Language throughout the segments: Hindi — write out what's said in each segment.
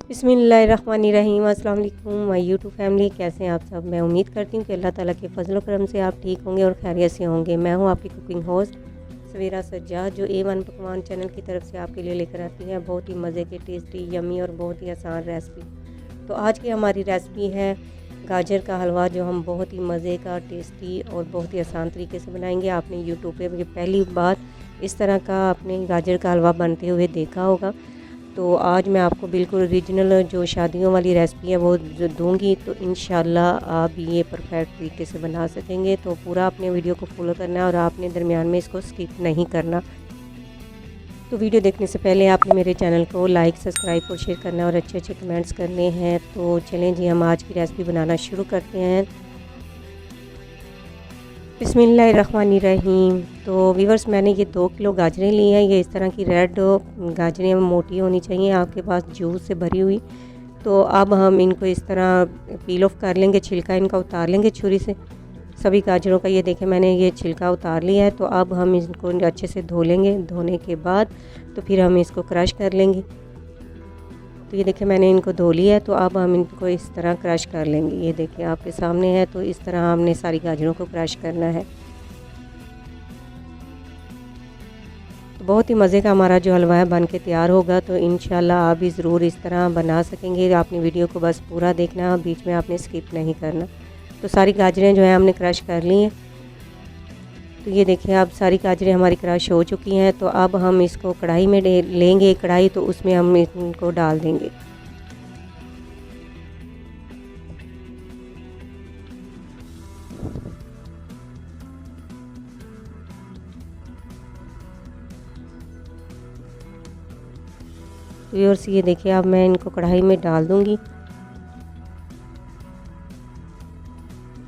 बिस्मिल्लाहिर्रहमानिर्रहीम। अस्सलाम वालेकुम माय यूट्यूब फैमिली, कैसे हैं आप सब। मैं उम्मीद करती हूँ कि अल्लाह ताला के फजल करम से आप ठीक होंगे और खैरियत से होंगे। मैं हूँ आपकी कुकिंग होस्ट सवेरा सज्जाद, जो A1 पकवान चैनल की तरफ से आपके लिए लेकर आती है बहुत ही मज़े के, टेस्टी, यमी और बहुत ही आसान रेसिपी। तो आज की हमारी रेसिपी है गाजर का हलवा, जो हम बहुत ही मज़े का, टेस्टी और बहुत ही आसान तरीके से बनाएंगे। आपने यूट्यूब पे पहली बार इस तरह का आपने गाजर का हलवा बनते हुए देखा होगा। तो आज मैं आपको बिल्कुल ओरिजिनल जो शादियों वाली रेसिपी है वो दूंगी, तो इंशाल्लाह आप ये परफेक्ट तरीके से बना सकेंगे। तो पूरा अपने वीडियो को फॉलो करना है और आपने दरमियान में इसको स्किप नहीं करना। तो वीडियो देखने से पहले आपने मेरे चैनल को लाइक, सब्सक्राइब और शेयर करना और अच्छे अच्छे कमेंट्स करने हैं। तो चलें जी, हम आज की रेसिपी बनाना शुरू करते हैं। बिस्मिल्लाहिर्रहमानिर्रहीम। तो व्यूअर्स, मैंने ये 2 किलो गाजरें ली हैं। ये इस तरह की रेड गाजरें मोटी होनी चाहिए, आपके पास जूस से भरी हुई। तो अब हम इनको इस तरह पील ऑफ कर लेंगे, छिलका इनका उतार लेंगे छुरी से। सभी गाजरों का ये देखें, मैंने ये छिलका उतार लिया है। तो अब हम इनको अच्छे से धो लेंगे। धोने के बाद तो फिर हम इसको क्रश कर लेंगे। तो ये देखिए, मैंने इनको धो लिया है। तो अब हम इनको इस तरह क्रश कर लेंगे। ये देखिए आपके सामने है। तो इस तरह हमने सारी गाजरों को क्रश करना है। तो बहुत ही मज़े का हमारा जो हलवा है बन के तैयार होगा। तो इंशाल्लाह आप भी ज़रूर इस तरह बना सकेंगे। आपने वीडियो को बस पूरा देखना, बीच में आपने स्किप नहीं करना। तो सारी गाजरें जो है हमने क्रश कर ली हैं। तो ये देखिए, अब सारी गाजरें हमारी क्रश हो चुकी हैं। तो अब हम इसको कढ़ाई में लेंगे कढ़ाई, तो उसमें हम इनको डाल देंगे। तो और ये देखिए, अब मैं इनको कढ़ाई में डाल दूंगी।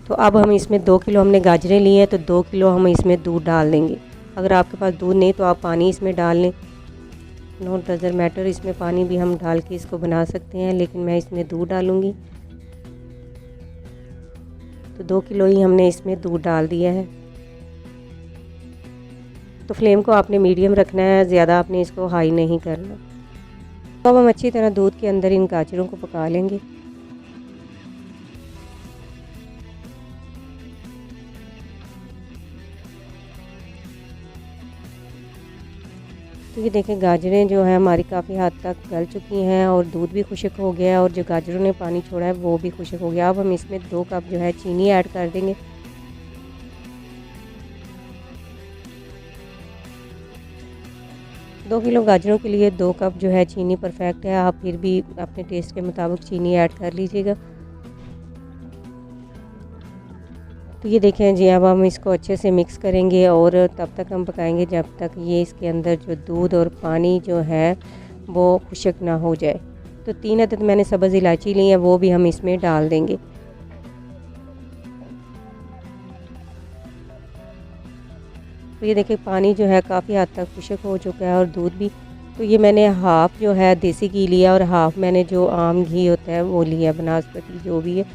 तो अब हम इसमें 2 किलो हमने गाजरें ली हैं, तो 2 किलो हम इसमें दूध डाल देंगे। अगर आपके पास दूध नहीं तो आप पानी इसमें डाल लें, नॉट डजंट मैटर। इसमें पानी भी हम डाल के इसको बना सकते हैं, लेकिन मैं इसमें दूध डालूँगी। तो 2 किलो ही हमने इसमें दूध डाल दिया है। तो फ्लेम को आपने मीडियम रखना है, ज़्यादा आपने इसको हाई नहीं करना। तो अब हम अच्छी तरह दूध के अंदर इन गाजरों को पका लेंगे। तो ये देखें, गाजरें जो है हमारी काफ़ी हद तक गल चुकी हैं और दूध भी खुश्क हो गया है और जो गाजरों ने पानी छोड़ा है वो भी खुश्क हो गया। अब हम इसमें 2 कप जो है चीनी ऐड कर देंगे। दो किलो गाजरों के लिए 2 कप जो है चीनी परफेक्ट है। आप फिर भी अपने टेस्ट के मुताबिक चीनी ऐड कर लीजिएगा। तो ये देखें जी, अब हम इसको अच्छे से मिक्स करेंगे और तब तक हम पकाएंगे जब तक ये इसके अंदर जो दूध और पानी जो है वो खुश्क ना हो जाए। तो 3 अदद मैंने सब्ज़ इलायची ली है, वो भी हम इसमें डाल देंगे। तो ये देखिए, पानी जो है काफ़ी हद तक खुश्क हो चुका है और दूध भी। तो ये मैंने हाफ़ जो है देसी घी लिया और हाफ़ मैंने जो आम घी होता है वो लिया, बनास्पति जो भी है।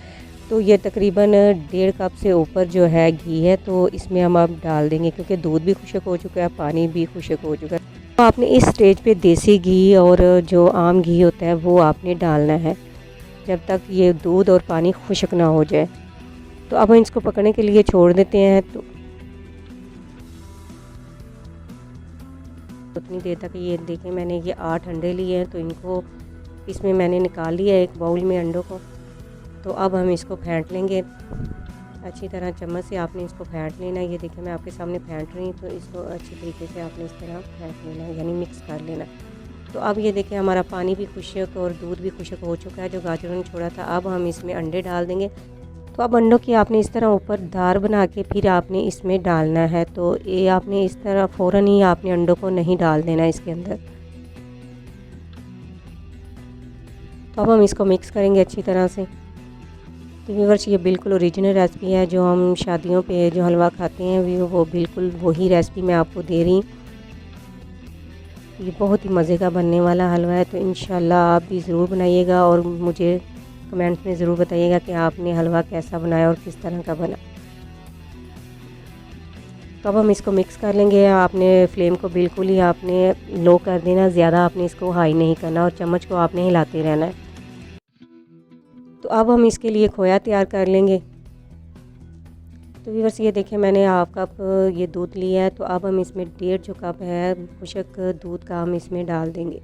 तो ये तकरीबन 1.5 कप से ऊपर जो है घी है। तो इसमें हम अब डाल देंगे, क्योंकि दूध भी खुश्क हो चुका है, पानी भी खुश्क हो चुका है। तो आपने इस स्टेज पे देसी घी और जो आम घी होता है वो आपने डालना है, जब तक ये दूध और पानी खुश्क ना हो जाए। तो अब हम इसको पकने के लिए छोड़ देते हैं। तो उतनी देर तक ये देखें, मैंने ये 8 अंडे लिए हैं। तो इनको इसमें मैंने निकाल लिया एक बाउल में अंडों को। तो अब हम इसको फेंट लेंगे अच्छी तरह, चम्मच से आपने इसको फेंट लेना है। ये देखिए, मैं आपके सामने फेंट रही हूँ। तो इसको अच्छी तरीके से आपने इस तरह फेंट लेना है, यानी मिक्स कर लेना। तो अब ये देखिए, हमारा पानी भी खुश्क और दूध भी खुश्क हो चुका है जो गाजरों ने छोड़ा था। अब हम इसमें अंडे डाल देंगे। तो अब अंडों की आपने इस तरह ऊपर धार बना के फिर आपने इसमें डालना है। तो ये आपने इस तरह फ़ौरन ही आपने अंडों को नहीं डाल देना इसके अंदर। तो अब हम इसको मिक्स करेंगे अच्छी तरह से। तो व्यूअर्स, ये बिल्कुल ओरिजिनल रेसिपी है, जो हम शादियों पे जो हलवा खाते हैं वो बिल्कुल वही रेसिपी मैं आपको दे रही हूँ। ये बहुत ही मज़े का बनने वाला हलवा है। तो इंशाल्लाह आप भी ज़रूर बनाइएगा और मुझे कमेंट्स में ज़रूर बताइएगा कि आपने हलवा कैसा बनाया और किस तरह का बना। तो अब हम इसको मिक्स कर लेंगे। आपने फ्लेम को बिल्कुल ही आपने लो कर देना, ज़्यादा आपने इसको हाई नहीं करना और चम्मच को आपने हिलाते रहना है। तो अब हम इसके लिए खोया तैयार कर लेंगे। तो व्यूअर्स ये देखें मैंने हाफ कप ये दूध लिया है, तो अब हम इसमें 1.5 जो कप है खुशक दूध का हम इसमें डाल देंगे।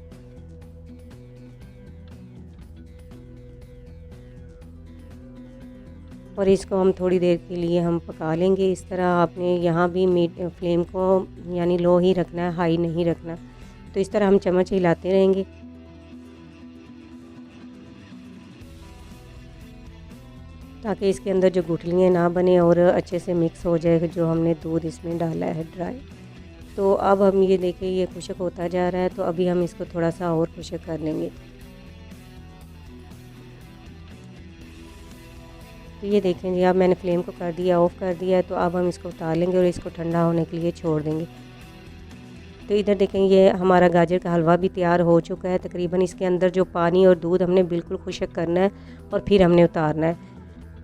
और इसको हम थोड़ी देर के लिए हम पका लेंगे। इस तरह आपने यहाँ भी मीट फ्लेम को यानी लो ही रखना है, हाई नहीं रखना। तो इस तरह हम चम्मच हिलाते रहेंगे। ताकि इसके अंदर जो गुठलियाँ ना बने और अच्छे से मिक्स हो जाए जो हमने दूध इसमें डाला है ड्राई। तो अब हम ये देखें ये खुशक होता जा रहा है, तो अभी हम इसको थोड़ा सा और खुशक कर लेंगे। तो ये देखें जी अब मैंने फ्लेम को कर दिया, ऑफ़ कर दिया है। तो अब हम इसको उतार लेंगे और इसको ठंडा होने के लिए छोड़ देंगे। तो इधर देखें ये हमारा गाजर का हलवा भी तैयार हो चुका है। तकरीबन इसके अंदर जो पानी और दूध हमने बिल्कुल खुशक करना है और फिर हमने उतारना है।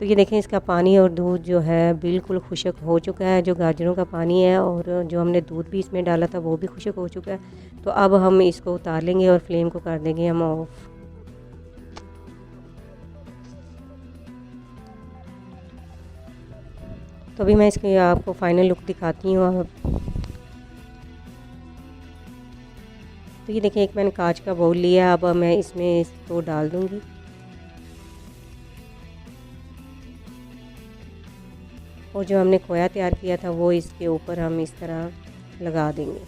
तो ये देखें इसका पानी और दूध जो है बिल्कुल खुशक हो चुका है। जो गाजरों का पानी है और जो हमने दूध भी इसमें डाला था वो भी खुशक हो चुका है। तो अब हम इसको उतार लेंगे और फ्लेम को कर देंगे हम ऑफ़। तो अभी मैं इसकी आपको फ़ाइनल लुक दिखाती हूँ अब। तो ये देखिए एक मैंने कांच का बाउल लिया, अब मैं इसमें इसको डाल दूँगी। और जो हमने खोया तैयार किया था वो इसके ऊपर हम इस तरह लगा देंगे।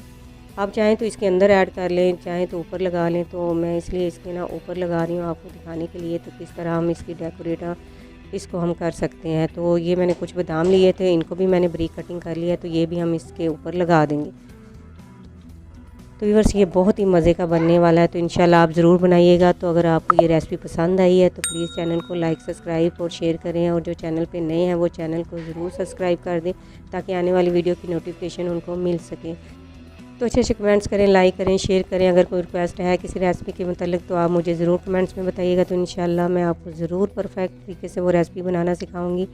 आप चाहें तो इसके अंदर ऐड कर लें, चाहें तो ऊपर लगा लें। तो मैं इसलिए इसके ना ऊपर लगा रही हूँ आपको दिखाने के लिए, तो किस तरह हम इसकी डेकोरेट इसको हम कर सकते हैं। तो ये मैंने कुछ बादाम लिए थे, इनको भी मैंने बारीक कटिंग कर लिया, तो ये भी हम इसके ऊपर लगा देंगे। तो व्यूअर्स ये बहुत ही मज़े का बनने वाला है, तो इंशाल्लाह आप ज़रूर बनाइएगा। तो अगर आपको ये रेसिपी पसंद आई है तो प्लीज़ चैनल को लाइक सब्सक्राइब और शेयर करें, और जो चैनल पे नए हैं वो चैनल को ज़रूर सब्सक्राइब कर दें ताकि आने वाली वीडियो की नोटिफिकेशन उनको मिल सके। तो अच्छे अच्छे कमेंट्स करें, लाइक करें, शेयर करें। अगर कोई रिक्वेस्ट है किसी रेसिपी के मतलब तो आप मुझे ज़रूर कमेंट्स में बताइएगा। तो इंशाल्लाह मैं आपको ज़रूर परफेक्ट तरीके से वो रेसिपी बनाना सिखाऊंगी।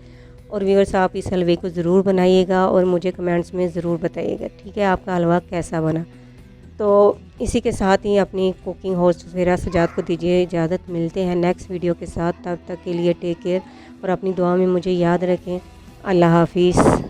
और व्यूअर्स आप इस हलवे को ज़रूर बनाइएगा और मुझे कमेंट्स में ज़रूर बताइएगा, ठीक है, आपका हलवा कैसा बना। तो इसी के साथ ही अपनी कुकिंग होस्ट सवेरा सजाद को दीजिए इजाज़त। मिलते हैं नेक्स्ट वीडियो के साथ, तब तक के लिए टेक केयर और अपनी दुआ में मुझे याद रखें। अल्लाह हाफिज़।